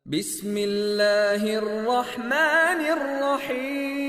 بسم اللہ الرحمن الرحیم۔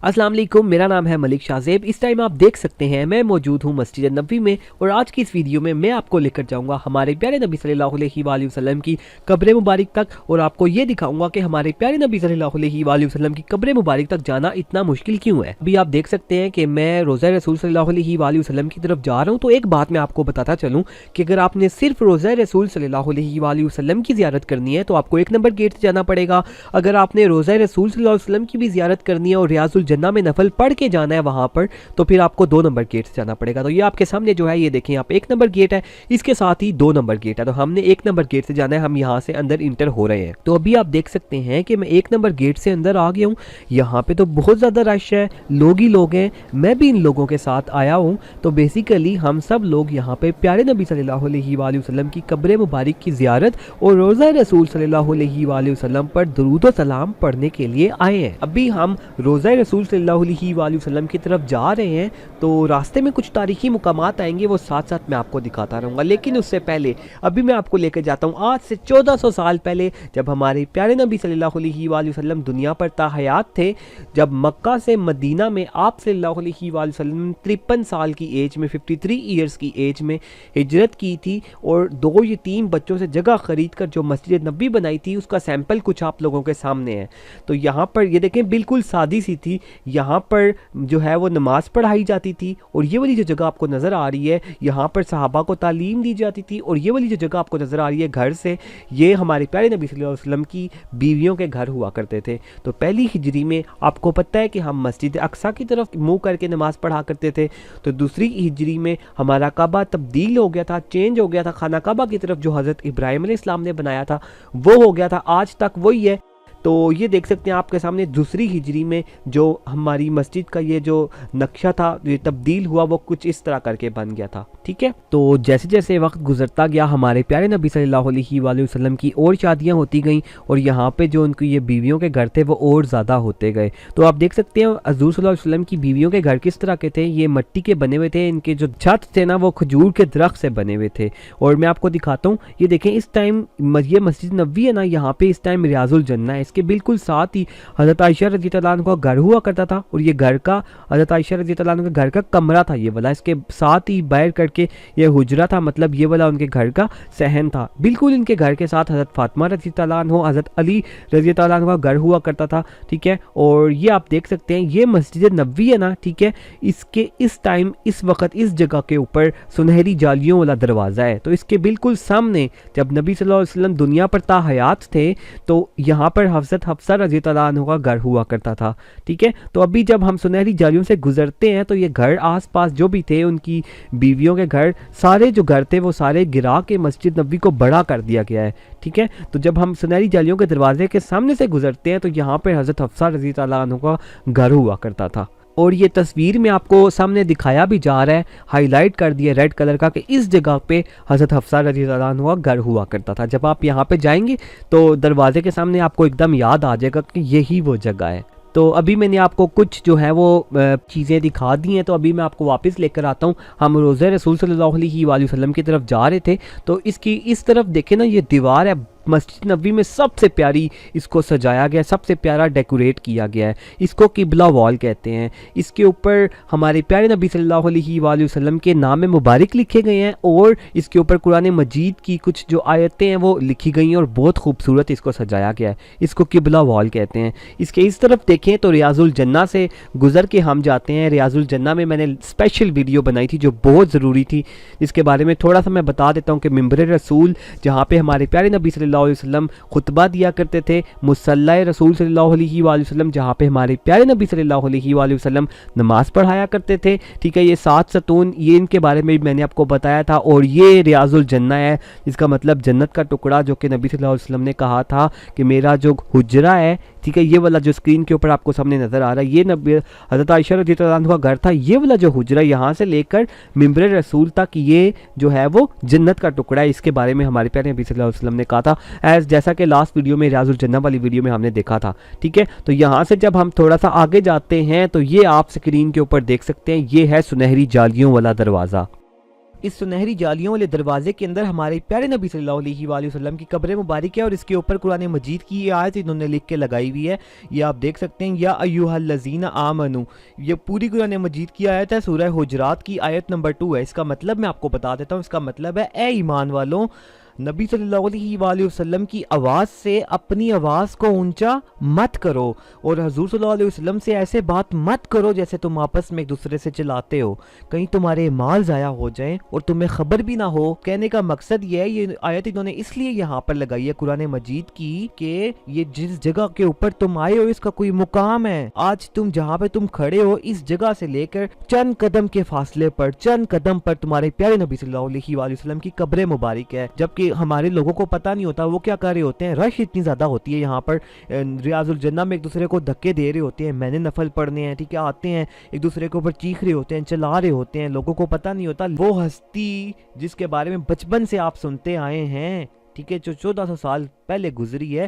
السلام علیکم، میرا نام ہے ملک شاہ زیب۔ اس ٹائم آپ دیکھ سکتے ہیں میں موجود ہوں مسجد نبوی میں، اور آج کی اس ویڈیو میں میں آپ کو لے کر جاؤں گا ہمارے پیارے نبی صلی اللہ علیہ وآلہ وسلم کی قبر مبارک تک، اور آپ کو یہ دکھاؤں گا کہ ہمارے پیارے نبی صلی اللہ علیہ وآلہ وسلم کی قبر مبارک تک جانا اتنا مشکل کیوں ہے۔ ابھی آپ دیکھ سکتے ہیں کہ میں روضہ رسول صلی اللہ علیہ وآلہ وسلم کی طرف جا رہا ہوں، تو ایک بات میں آپ کو بتاتا چلوں کہ اگر آپ نے صرف روضہ رسول صلی اللہ علیہ وآلہ وسلم کی زیارت کرنی ہے تو آپ کو 1 نمبر گیٹ سے جانا پڑے گا۔ اگر آپ نے روضہ رسول صلی اللہ علیہ وسلم کی بھی زیارت کرنی ہے اور ریاض الجنہ میں نفل پڑھ کے جانا ہے وہاں پر، تو پھر آپ کو 2 نمبر گیٹ سے جانا پڑے گا۔ تو یہ آپ کے سامنے جو ہے یہ دیکھیں، آپ 1 نمبر گیٹ ہے، اس کے ساتھ ہی 2 نمبر گیٹ ہے، تو ہم نے 1 نمبر گیٹ سے جانا ہے، ہم یہاں سے اندر انٹر ہو رہے ہیں۔ تو ابھی آپ دیکھ سکتے ہیں کہ میں 1 نمبر گیٹ سے اندر آ گیا ہوں۔ یہاں پہ تو بہت زیادہ رش ہے، لوگ ہی لوگ ہیں، میں بھی ان لوگوں کے ساتھ آیا ہوں۔ تو بیسیکلی ہم سب لوگ یہاں پہ پیارے نبی صلی اللہ علیہ وآلہ وسلم کی قبر مبارک کی زیارت اور روضہ رسول صلی اللہ علیہ وآلہ وسلم پر درود و سلام پڑھنے کے لیے آئے ہیں۔ ابھی ہم روضہ رسول صلی اللہ علیہ وآلہ وسلم کی طرف جا رہے ہیں، تو راستے میں کچھ تاریخی مقامات آئیں گے، وہ ساتھ ساتھ میں آپ کو دکھاتا رہوں گا۔ لیکن اس سے پہلے ابھی میں آپ کو لے کے جاتا ہوں آج سے 1400 سال پہلے، جب ہمارے پیارے نبی صلی اللہ علیہ وآلہ وسلم دنیا پر تاحیات تھے، جب مکہ سے مدینہ میں آپ صلی اللہ علیہ وآلہ وسلم 53 سال کی ایج میں، 53 ایئرز کی ایج میں ہجرت کی تھی، اور 2 یتیم بچوں سے جگہ خرید کر جو مسجد نبوی بنائی تھی، اس کا سیمپل کچھ آپ لوگوں کے سامنے ہے۔ تو یہاں پر یہ دیکھیں بالکل سادی سی تھی، یہاں پر جو ہے وہ نماز پڑھائی جاتی تھی، اور یہ والی جو جگہ آپ کو نظر آ رہی ہے یہاں پر صحابہ کو تعلیم دی جاتی تھی، اور یہ والی جو جگہ آپ کو نظر آ رہی ہے گھر سے، یہ ہمارے پیارے نبی صلی اللہ علیہ وسلم کی بیویوں کے گھر ہوا کرتے تھے۔ تو پہلی ہجری میں آپ کو پتہ ہے کہ ہم مسجد اقصیٰ کی طرف منہ کر کے نماز پڑھا کرتے تھے، تو دوسری ہجری میں ہمارا کعبہ تبدیل ہو گیا تھا، چینج ہو گیا تھا، خانہ کعبہ کی طرف جو حضرت ابراہیم علیہ السلام نے بنایا تھا وہ ہو گیا تھا، آج تک وہی ہے۔ تو یہ دیکھ سکتے ہیں آپ کے سامنے دوسری ہجری میں جو ہماری مسجد کا یہ جو نقشہ تھا، یہ تبدیل ہوا، وہ کچھ اس طرح کر کے بن گیا تھا، ٹھیک ہے۔ تو جیسے جیسے وقت گزرتا گیا ہمارے پیارے نبی صلی اللہ علیہ وآلہ وسلم کی اور شادیاں ہوتی گئیں، اور یہاں پہ جو ان کی یہ بیویوں کے گھر تھے وہ اور زیادہ ہوتے گئے۔ تو آپ دیکھ سکتے ہیں حضور صلی اللہ علیہ وسلم کی بیویوں کے گھر کس طرح کے تھے، یہ مٹی کے بنے ہوئے تھے، ان کے جو چھت تھے نا وہ کھجور کے درخت سے بنے ہوئے تھے۔ اور میں آپ کو دکھاتا ہوں، یہ دیکھیں اس ٹائم یہ مسجد نبوی ہے نا، یہاں پہ اس ٹائم ریاض الجنہ ہے، اس کے بالکل ساتھ ہی حضرت عائشہ رضی اللہ عنہ کا گھر ہوا کرتا تھا، اور یہ گھر کا حضرت عائشہ رضی اللہ عنہ کے گھر کا کمرہ تھا یہ والا، اس کے ساتھ ہی باہر کر کے یہ حجرہ تھا، مطلب یہ والا ان کے گھر کا صحن تھا۔ بالکل ان کے گھر کے ساتھ حضرت فاطمہ رضی اللہ عنہ، حضرت علی رضی اللہ عنہ کا گھر ہوا کرتا تھا، ٹھیک ہے۔ اور یہ آپ دیکھ سکتے ہیں یہ مسجد نبوی ہے نا، ٹھیک ہے، اس کے اس ٹائم اس وقت اس جگہ کے اوپر سنہری جالیوں والا دروازہ ہے۔ تو اس کے بالکل سامنے جب نبی صلی اللہ علیہ وسلم دنیا پر تاحیات تھے تو یہاں پر حضرت حفصہ رضی اللہ عنہ کا گھر ہوا کرتا تھا، ٹھیک ہے۔ تو ابھی جب ہم سنہری جالیوں سے گزرتے ہیں تو یہ گھر آس پاس جو بھی تھے ان کی بیویوں کے گھر، سارے جو گھر تھے وہ سارے گرا کے مسجد نبوی کو بڑا کر دیا گیا ہے، ٹھیک ہے۔ تو جب ہم سنہری جالیوں کے دروازے کے سامنے سے گزرتے ہیں تو یہاں پہ حضرت حفصہ رضی اللہ عنہ کا گھر ہوا کرتا تھا، اور یہ تصویر میں آپ کو سامنے دکھایا بھی جا رہا ہے، ہائی لائٹ کر دیا ریڈ کلر کا، کہ اس جگہ پہ حضرت حفصہ رضی اللہ عنہ کا گھر ہوا کرتا تھا۔ جب آپ یہاں پہ جائیں گے تو دروازے کے سامنے آپ کو ایک دم یاد آ جائے گا کہ یہی وہ جگہ ہے۔ تو ابھی میں نے آپ کو کچھ جو ہے وہ چیزیں دکھا دی ہیں، تو ابھی میں آپ کو واپس لے کر آتا ہوں۔ ہم روضہ رسول صلی اللہ علیہ وآلہ وسلم کی طرف جا رہے تھے، تو اس کی اس طرف دیکھیں نا، یہ دیوار ہے مسجد نبوی میں سب سے پیاری، اس کو سجایا گیا، سب سے پیارا ڈیکوریٹ کیا گیا ہے، اس کو قبلہ وال کہتے ہیں۔ اس کے اوپر ہمارے پیارے نبی صلی اللہ علیہ وآلہ وسلم کے نام مبارک لکھے گئے ہیں، اور اس کے اوپر قرآن مجید کی کچھ جو آیتیں ہیں وہ لکھی گئی ہیں، اور بہت خوبصورت اس کو سجایا گیا ہے، اس کو قبلہ وال کہتے ہیں۔ اس کے اس طرف دیکھیں تو ریاض الجنہ سے گزر کے ہم جاتے ہیں۔ ریاض الجنہ میں نے اسپیشل ویڈیو بنائی تھی جو بہت ضروری تھی، جس کے بارے میں تھوڑا سا میں بتا دیتا ہوں کہ ممبر رسول جہاں پہ ہمارے پیارے نبی صلی اللہ علیہ وسلم خطبہ دیا کرتے تھے، مصلی رسول صلی اللہ علیہ وآلہ وسلم جہاں پہ ہمارے پیارے نبی صلی اللہ علیہ وآلہ وسلم نماز پڑھایا کرتے تھے، ٹھیک ہے۔ یہ 7 ستون، یہ ان کے بارے میں بھی میں نے آپ کو بتایا تھا، اور یہ ریاض الجنہ ہے، اس کا مطلب جنت کا ٹکڑا، جو کہ نبی صلی اللہ علیہ وسلم نے کہا تھا کہ میرا جو حجرہ ہے، ٹھیک ہے، یہ والا جو اسکرین کے اوپر آپ کو سامنے نظر آ رہا ہے، یہ نبی حضرت عائشہ رضی اللہ عنہ کا گھر تھا، یہ والا جو حجرہ یہاں سے لے کر ممبر رسول تک یہ جو ہے وہ جنت کا ٹکڑا ہے۔ اس کے بارے میں ہمارے پیارے نبی صلی اللہ علیہ وسلم نے کہا تھا، جیسا کہ لاسٹ ویڈیو میں ریاض الجنہ والی ویڈیو میں ہم نے دیکھا تھا، ٹھیک ہے۔ تو یہاں سے جب ہم تھوڑا سا آگے جاتے ہیں تو یہ آپ اسکرین کے اوپر دیکھ سکتے ہیں، یہ ہے سنہری جالیوں والا دروازہ۔ اس سنہری جالیوں والے دروازے کے اندر ہمارے پیارے نبی صلی اللہ علیہ وآلہ وسلم کی قبر مبارک ہے، اور اس کے اوپر قرآن مجید کی یہ آیت انہوں نے لکھ کے لگائی ہوئی ہے، یہ آپ دیکھ سکتے ہیں، یا ایھا الذین آمنو، یہ پوری قرآن مجید کی آیت ہے، سورہ حجرات کی آیت نمبر 2 ہے۔ اس کا مطلب میں آپ کو بتا دیتا ہوں، اس کا مطلب ہے اے ایمان والوں، نبی صلی اللہ علیہ وآلہ وسلم کی آواز سے اپنی آواز کو اونچا مت کرو، اور حضور صلی اللہ علیہ وسلم سے ایسے بات مت کرو جیسے تم آپس میں ایک دوسرے سے چلاتے ہو، کہیں تمہارے مال ضائع ہو جائیں اور تمہیں خبر بھی نہ ہو۔ کہنے کا مقصد یہ ہے، یہ آیت انہوں نے اس لیے یہاں پر لگائی ہے قرآن مجید کی کہ یہ جس جگہ کے اوپر تم آئے ہو اس کا کوئی مقام ہے۔ آج تم جہاں پہ تم کھڑے ہو اس جگہ سے لے کر چند قدم کے فاصلے پر، چند قدم پر تمہارے پیارے نبی صلی اللہ علیہ وآلہ وسلم کی قبر مبارک ہے، جبکہ ہمارے لوگوں کو پتہ نہیں ہوتا وہ کیا کر رہے ہوتے ہیں۔ رش اتنی زیادہ ہوتی ہے یہاں پر، ریاض الجنہ میں ایک دوسرے کو دھکے دے رہے ہوتے ہیں، میں نے نفل پڑھنے ہیں، ٹھیک ہے، آتے ہیں ایک دوسرے کے اوپر چیخ رہے ہوتے ہیں، چلا رہے ہوتے ہیں، لوگوں کو پتہ نہیں ہوتا وہ ہستی جس کے بارے میں بچپن سے آپ سنتے آئے ہیں، ٹھیک ہے، جو 1400 سال پہلے گزری ہے،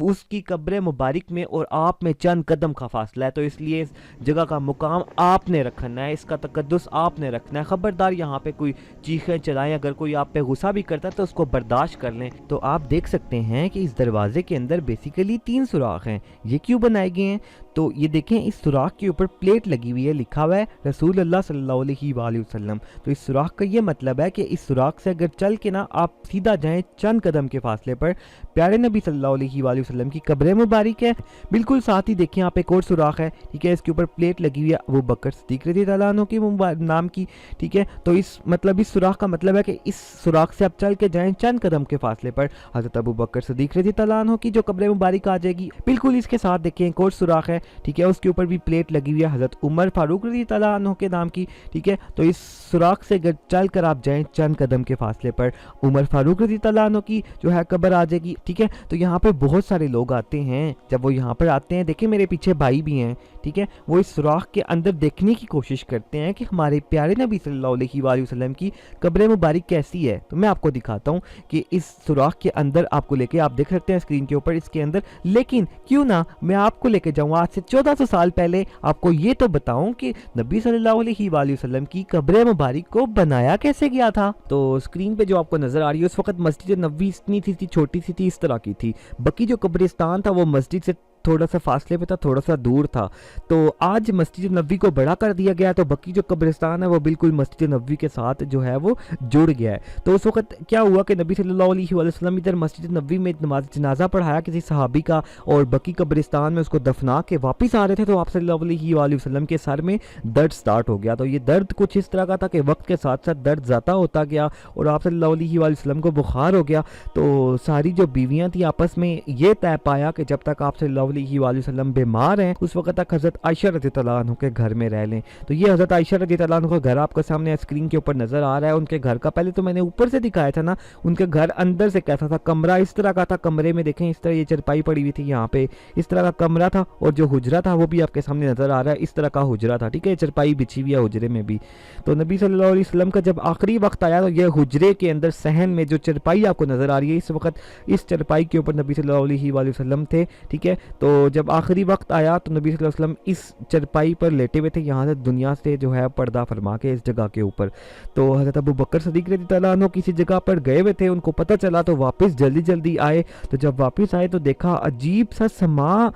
اس کی قبر مبارک میں اور آپ میں چند قدم کا فاصلہ ہے، تو اس لیے اس جگہ کا مقام آپ نے رکھنا ہے، اس کا تقدس آپ نے رکھنا ہے۔ خبردار یہاں پہ کوئی چیخیں چلائیں، اگر کوئی آپ پہ غصہ بھی کرتا ہے تو اس کو برداشت کر لیں۔ تو آپ دیکھ سکتے ہیں کہ اس دروازے کے اندر بیسیکلی 3 سوراخ ہیں۔ یہ کیوں بنائے گئے ہیں؟ تو یہ دیکھیں، اس سوراخ کے اوپر پلیٹ لگی ہوئی ہے، لکھا ہوا ہے رسول اللہ صلی اللہ علیہ وآلہ وسلم۔ تو اس سوراخ کا یہ مطلب ہے کہ اس سوراخ سے اگر چل کے نا آپ سیدھا جائیں چند قدم کے فاصلے پر پیارے نبی صلی اللہ علیہ وآلہ وسلم کی قبر مبارک ہے۔ بالکل ساتھ ہی دیکھیں آپ ایک اور سوراخ ہے، ٹھیک ہے، اس کے اوپر پلیٹ لگی ہوئی ہے ابو بکر صدیق رضی اللہ عنہ کی نام کی، ٹھیک ہے۔ تو اس سوراخ کا مطلب ہے کہ اس سوراخ سے آپ چل کے جائیں چند قدم کے فاصلے پر حضرت ابو بکر صدیق رضی اللہ عنہ کی جو قبر مبارک آ جائے گی۔ بالکل اس کے ساتھ دیکھیں ایک اور سوراخ ہے، ٹھیک ہے، اس کے اوپر بھی پلیٹ لگی ہوئی ہے حضرت عمر فاروق رضی اللہ عنہ کے نام کی، ٹھیک ہے۔ تو اس سوراخ سے چل کر آپ جائیں چند قدم کے فاصلے پر عمر فاروق رضی اللہ عنہ کی جو ہے قبر آ جائے گی، ٹھیک ہے۔ تو یہاں پہ بہت سارے لوگ آتے ہیں، جب وہ یہاں پر آتے ہیں، دیکھیں میرے پیچھے بھائی بھی ہیں، ٹھیک ہے، وہ اس سوراخ کے اندر دیکھنے کی کوشش کرتے ہیں کہ ہمارے پیارے نبی صلی اللہ علیہ وآلہ وسلم کی قبر مبارک کیسی ہے۔ تو میں آپ کو دکھاتا ہوں کہ اس سوراخ کے اندر آپ کو لے کے، آپ دیکھ سکتے ہیں اسکرین کے اوپر اس کے اندر، لیکن کیوں نہ میں آپ کو لے کے جاؤں آج سے 1400 سال پہلے، آپ کو یہ تو بتاؤں کہ نبی صلی اللہ علیہ وآلہ وسلم کی قبر مبارک کو بنایا کیسے گیا تھا۔ تو اسکرین پہ جو آپ کو نظر آ رہی ہے اس وقت مسجد نبوی اتنی تھی، چھوٹی سی تھی، اس طرح کی تھی۔ بقی جو قبرستان تھا وہ مسجد سے تھوڑا سا فاصلے پہ تھا، تھوڑا سا دور تھا۔ تو آج مسجد نبوی کو بڑا کر دیا گیا، تو بقی جو قبرستان ہے وہ بالکل مسجد نبوی کے ساتھ جو ہے وہ جڑ گیا ہے۔ تو اس وقت کیا ہوا کہ نبی صلی اللہ علیہ وآلہ وسلم ادھر مسجد نبوی میں نماز جنازہ پڑھایا کسی صحابی کا، اور بقی قبرستان میں اس کو دفنا کے واپس آ رہے تھے، تو آپ صلی اللہ علیہ وآلہ وسلم کے سر میں درد سٹارٹ ہو گیا۔ تو یہ درد کچھ اس طرح کا تھا کہ وقت کے ساتھ ساتھ درد زیادہ ہوتا گیا، اور آپ صلی اللہ علیہ وآلہ وسلم کو بخار ہو گیا۔ تو ساری جو بیویاں تھیں آپس میں یہ طے پایا کہ جب تک آپ صلی اللہ علیہ وآلہ وسلم بیمار ہیں اس وقت تک حضرت عائشہ رضی اللہ عنہ کے گھر میں رہ لیں۔ تو یہ حضرت عائشہ رضی اللہ عنہ کا گھر آپ کو سامنے اسکرین کے اوپر نظر آ رہا ہے۔ ان کے گھر کا پہلے تو میں نے اوپر سے دکھایا تھا نا، ان کے گھر اندر سے کیسا تھا، کمرہ اس طرح کا تھا، کمرے میں دیکھیں اس طرح یہ چرپائی پڑی ہوئی تھی، یہاں پہ اس طرح کا کمرہ تھا، اور جو حجرہ تھا وہ بھی آپ کے سامنے نظر آ رہا ہے، اس طرح کا حجرہ تھا، ٹھیک ہے، چرپائی بچھی ہوئی ہے حجرے میں بھی۔ تو نبی صلی اللہ علیہ وسلم کا جب آخری وقت آیا تو یہ حجرے کے اندر صحن میں جو چرپائی آپ کو نظر آ رہی ہے اس وقت، اس چرپائی کے اوپر نبی صلی اللہ علیہ وآلہ وسلم تھے، ٹھیک ہے۔ تو جب آخری وقت آیا تو نبی صلی اللہ علیہ وسلم اس چرپائی پر لیٹے ہوئے تھے، یہاں سے دنیا سے جو ہے پردہ فرما کے اس جگہ کے اوپر۔ تو حضرت ابو بکر صدیق رضی اللہ عنہ کسی جگہ پر گئے ہوئے تھے، ان کو پتہ چلا تو واپس جلدی آئے۔ تو جب واپس آئے تو دیکھا عجیب سا سما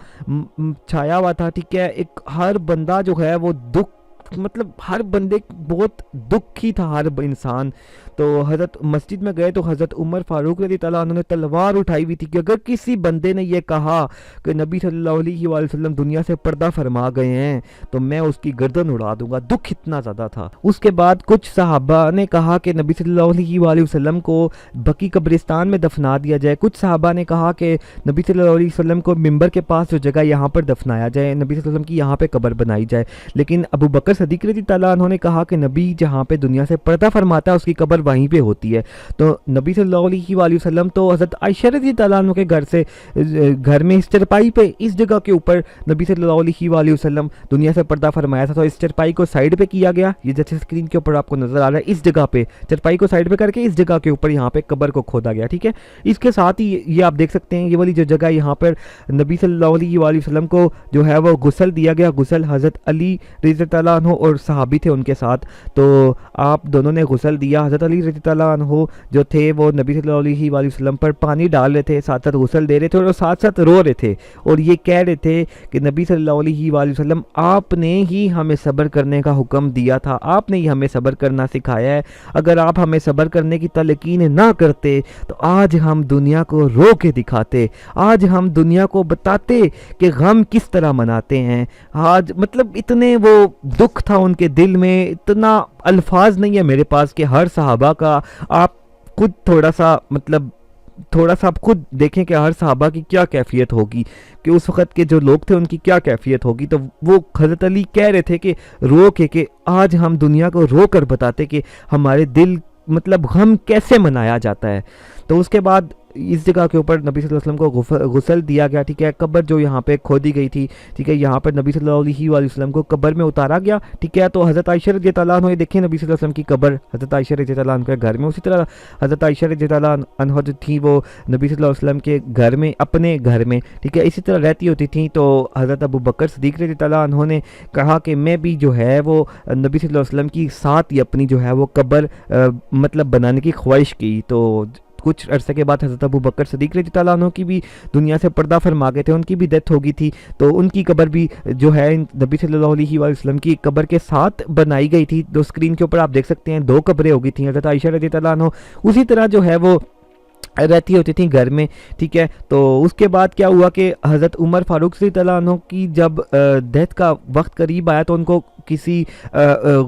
چھایا ہوا تھا، ٹھیک ہے، ایک ہر بندہ جو ہے وہ دکھ، مطلب ہر بندے بہت دکھی تھا، ہر انسان۔ تو حضرت مسجد میں گئے تو حضرت عمر فاروق رضی اللہ عنہ نے تلوار اٹھائی ہوئی تھی کہ اگر کسی بندے نے یہ کہا کہ نبی صلی اللہ علیہ وآلہ وسلم دنیا سے پردہ فرما گئے ہیں تو میں اس کی گردن اڑا دوں گا۔ دکھ اتنا زیادہ تھا۔ اس کے بعد کچھ صحابہ نے کہا کہ نبی صلی اللہ علیہ وآلہ وسلم کو بقی قبرستان میں دفنا دیا جائے، کچھ صحابہ نے کہا کہ نبی صلی اللہ علیہ وسلم کو منبر کے پاس جو جگہ یہاں پر دفنایا جائے، نبی صلی اللہ علیہ وسلم کی یہاں پہ قبر بنائی جائے۔ لیکن ابو بکر صدیق رضی اللہ عنہ نے کہا کہ نبی جہاں پہ دنیا سے پردہ فرماتا ہے اس کی قبر وہیں پہ ہوتی ہے۔ تو نبی صلی اللہ علیہ وآلہ وسلم تو حضرت عائشہ رضی اللہ عنہ کے گھر میں اس چرپائی پہ اس جگہ کے اوپر نبی صلی اللہ علیہ وآلہ وسلم دنیا سے پردہ فرمایا تھا، تو اس چرپائی کو سائیڈ پہ کیا گیا، یہ جیسے اسکرین کے اوپر آپ کو نظر آ رہا ہے، اس جگہ پہ چرپائی کو سائیڈ پہ کر کے اس جگہ کے اوپر یہاں پہ قبر کو کھودا گیا، ٹھیک ہے۔ اس کے ساتھ ہی یہ آپ دیکھ سکتے ہیں یہ والی جو جگہ یہاں پر نبی صلی اللہ علیہ وآلہ وسلم کو جو ہے وہ غسل دیا گیا، غسل حضرت علی رضی اللہ عنہ عنہ اور صحابی تھے ان کے ساتھ، تو آپ دونوں نے غسل دیا۔ حضرت علی رضی اللہ عنہ جو تھے وہ نبی صلی اللہ علیہ وآلہ وسلم پر پانی ڈال رہے تھے، ساتھ ساتھ غسل دے رہے تھے اور ساتھ ساتھ رو رہے تھے، اور یہ کہہ رہے تھے کہ نبی صلی اللہ علیہ وآلہ وسلم آپ نے ہی ہمیں صبر کرنے کا حکم دیا تھا، آپ نے ہی ہمیں صبر کرنا سکھایا ہے، اگر آپ ہمیں صبر کرنے کی تلقین نہ کرتے تو آج ہم دنیا کو رو کے دکھاتے، آج ہم دنیا کو بتاتے کہ غم کس طرح مناتے ہیں۔ آج مطلب اتنے وہ دکھ تھا ان کے دل میں، اتنا الفاظ نہیں ہے میرے پاس کہ ہر صحابہ کا آپ خود تھوڑا سا آپ خود دیکھیں کہ ہر صحابہ کی کیا کیفیت ہوگی، کہ اس وقت کے جو لوگ تھے ان کی کیا کیفیت ہوگی۔ تو وہ حضرت علی کہہ رہے تھے کہ رو کے کہ آج ہم دنیا کو رو کر بتاتے کہ ہمارے دل مطلب غم کیسے منایا جاتا ہے۔ تو اس کے بعد اس جگہ کے اوپر نبی صلی اللہ علیہ وسلم کو غسل دیا گیا، ٹھیک ہے، قبر جو یہاں پہ کھودی گئی تھی، ٹھیک ہے، یہاں پر نبی صلی اللہ علیہ وآلہ وسلم کو قبر میں اتارا گیا، ٹھیک ہے۔ تو حضرت عائشہ رضی اللہ عنہ، یہ دیکھیں نبی صلی اللہ علیہ وسلم کی قبر حضرت عائشہ رضی اللہ عنہ کے گھر میں، اسی طرح حضرت عائشہ رضی اللہ عنہ جو تھی وہ نبی صلی اللہ علیہ وسلم کے گھر میں، اپنے گھر میں، ٹھیک ہے، اسی طرح رہتی ہوتی تھیں۔ تو حضرت ابو بکر صدیق رضی اللہ عنہ نے کہا کہ میں بھی جو ہے وہ نبی صلی اللہ علیہ وسلم کی ساتھ ہی اپنی جو ہے وہ قبر مطلب بنانے کی خواہش کی۔ تو کچھ عرصے کے بعد حضرت ابو بکر صدیق رضی اللہ عنہ کی بھی دنیا سے پردہ فرما گئے تھے، ان کی بھی ڈیتھ ہو گئی تھی، تو ان کی قبر بھی جو ہے نبی صلی اللہ علیہ وآلہ وسلم کی قبر کے ساتھ بنائی گئی تھی۔ تو اسکرین کے اوپر آپ دیکھ سکتے ہیں 2 قبریں ہو گئی تھیں حضرت عائشہ رضی اللہ عنہ، اسی طرح جو ہے وہ رہتی ہوتی تھیں گھر میں، ٹھیک ہے۔ تو اس کے بعد کیا ہوا کہ حضرت عمر فاروق رضی اللہ عنہ کی جب ڈیتھ کا وقت قریب آیا تو ان کو کسی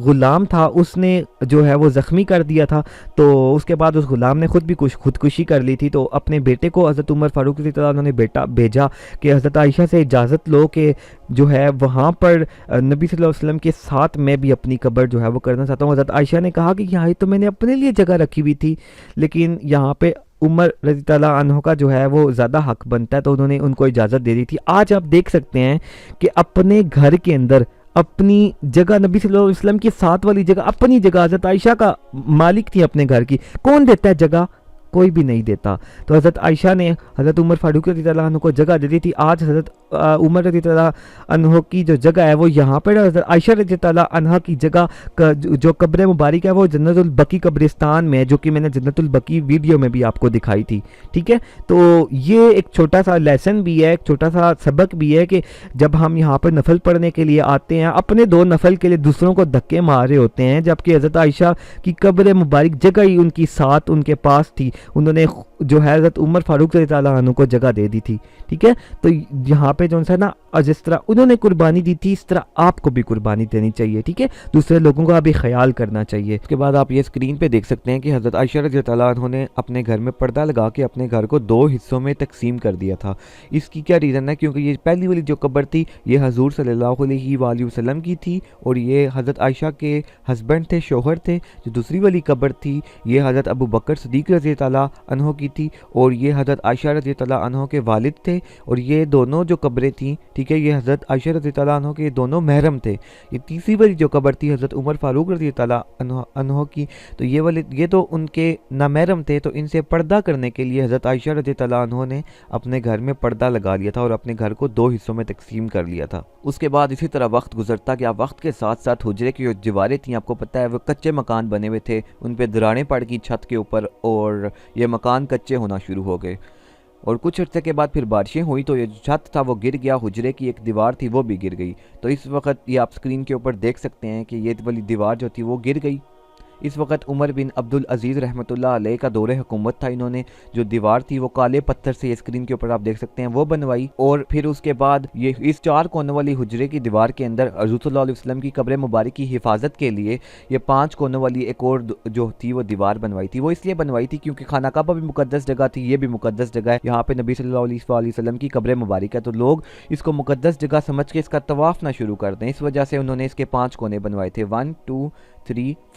غلام تھا، اس نے جو ہے وہ زخمی کر دیا تھا، تو اس کے بعد اس غلام نے خود بھی خودکشی کر لی تھی۔ تو اپنے بیٹے کو حضرت عمر فاروق رضی اللہ عنہ نے بھیجا کہ حضرت عائشہ سے اجازت لو کہ جو ہے وہاں پر نبی صلی اللہ علیہ وسلم کے ساتھ میں بھی اپنی قبر جو ہے وہ کرنا چاہتا ہوں۔ حضرت عائشہ نے کہا کہ یہاں تو میں نے اپنے لیے جگہ رکھی ہوئی تھی، لیکن یہاں پہ عمر رضی اللہ عنہ کا جو ہے وہ زیادہ حق بنتا ہے، تو انہوں نے ان کو اجازت دے دی تھی۔ آج آپ دیکھ سکتے ہیں کہ اپنے گھر کے اندر اپنی جگہ، نبی صلی اللہ علیہ وسلم کی ساتھ والی جگہ، اپنی جگہ حضرت عائشہ کا مالک تھی اپنے گھر کی، کون دیتا ہے جگہ؟ کوئی بھی نہیں دیتا۔ تو حضرت عائشہ نے حضرت عمر فاروق رضی اللہ عنہ کو جگہ دے دی تھی۔ آج حضرت عمر رضی اللہ عنہ کی جو جگہ ہے وہ یہاں پر، حضرت عائشہ رضی اللہ عنہ کی جگہ جو قبر مبارک ہے وہ جنت البقیع قبرستان میں ہے، جو کہ میں نے جنت البقیع ویڈیو میں بھی آپ کو دکھائی تھی، ٹھیک ہے۔ تو یہ ایک چھوٹا سا لیسن بھی ہے، ایک چھوٹا سا سبق بھی ہے کہ جب ہم یہاں پر نفل پڑھنے کے لیے آتے ہیں، اپنے 2 نفل کے لیے دوسروں کو دھکے مار رہے ہوتے ہیں، جبکہ حضرت عائشہ کی قبر مبارک جگہ ہی ان کی ساتھ ان کے پاس تھی، انہوں نے جو ہے حضرت عمر فاروق رضی اللہ عنہ کو جگہ دے دی تھی، ٹھیک ہے۔ تو یہاں پہ جو ہے نا، جس طرح انہوں نے قربانی دی تھی اس طرح آپ کو بھی قربانی دینی چاہیے، ٹھیک ہے، دوسرے لوگوں کا بھی خیال کرنا چاہیے۔ اس کے بعد آپ یہ اسکرین پہ دیکھ سکتے ہیں کہ حضرت عائشہ رضی اللہ عنہ نے اپنے گھر میں پردہ لگا کے اپنے گھر کو 2 حصوں میں تقسیم کر دیا تھا۔ اس کی کیا ریزن ہے؟ کیونکہ یہ پہلی والی جو قبر تھی یہ حضور صلی اللہ علیہ وآلہ وسلم کی تھی، اور یہ حضرت عائشہ کے ہسبینڈ تھے، شوہر تھے۔ جو دوسری والی قبر تھی یہ حضرت ابو بکر صدیق رضی اللہ عنہ کی تھی، اور یہ حضرت عائشہ رضی اللہ عنہ کے والد تھے، اور یہ دونوں جو قبریں تھیں، ٹھیک ہے، یہ حضرت عائشہ رضی اللہ عنہ کے دونوں محرم تھے۔ یہ تیسری والی جو قبر تھی حضرت عمر فاروق رضی اللہ عنہ کی، تو یہ تو ان کے نامحرم تھے، تو ان سے پردہ کرنے کے لیے حضرت عائشہ رضی اللہ عنہ نے اپنے گھر میں پردہ لگا لیا تھا اور اپنے گھر کو 2 حصوں میں تقسیم کر لیا تھا۔ اس کے بعد اسی طرح وقت گزرتا کہ وقت کے ساتھ ساتھ حجرے کی جو دیواریں تھیں، آپ کو پتہ ہے وہ کچے مکان بنے ہوئے تھے، ان پہ دراڑیں پڑ گئی چھت کے اوپر، اور یہ مکان کچے ہونا شروع ہو گئے، اور کچھ عرصے کے بعد پھر بارشیں ہوئی تو یہ جو چھت تھا وہ گر گیا، حجرے کی ایک دیوار تھی وہ بھی گر گئی۔ تو اس وقت یہ آپ سکرین کے اوپر دیکھ سکتے ہیں کہ یہ والی دیوار جو تھی وہ گر گئی۔ اس وقت عمر بن عبدالعزیز رحمۃ اللہ علیہ کا دور حکومت تھا، انہوں نے جو دیوار تھی وہ کالے پتھر سے، اسکرین کے اوپر آپ دیکھ سکتے ہیں، وہ بنوائی، اور پھر اس کے بعد یہ اس 4 کونوں والی حجرے کی دیوار کے اندر حضور صلی اللہ علیہ وسلم کی قبر مبارک کی حفاظت کے لیے یہ 5 کونوں والی ایک اور جو تھی وہ دیوار بنوائی تھی۔ وہ اس لیے بنوائی تھی کیونکہ خانہ کعبہ بھی مقدس جگہ تھی، یہ بھی مقدس جگہ ہے، یہاں پہ نبی صلی اللہ علیہ وسلم کی قبر مبارک ہے، تو لوگ اس کو مقدس جگہ سمجھ کے اس کا طواف نہ شروع کر دیں، اس وجہ سے انہوں نے اس کے 5 کونے بنوائے تھے، 1 2 3,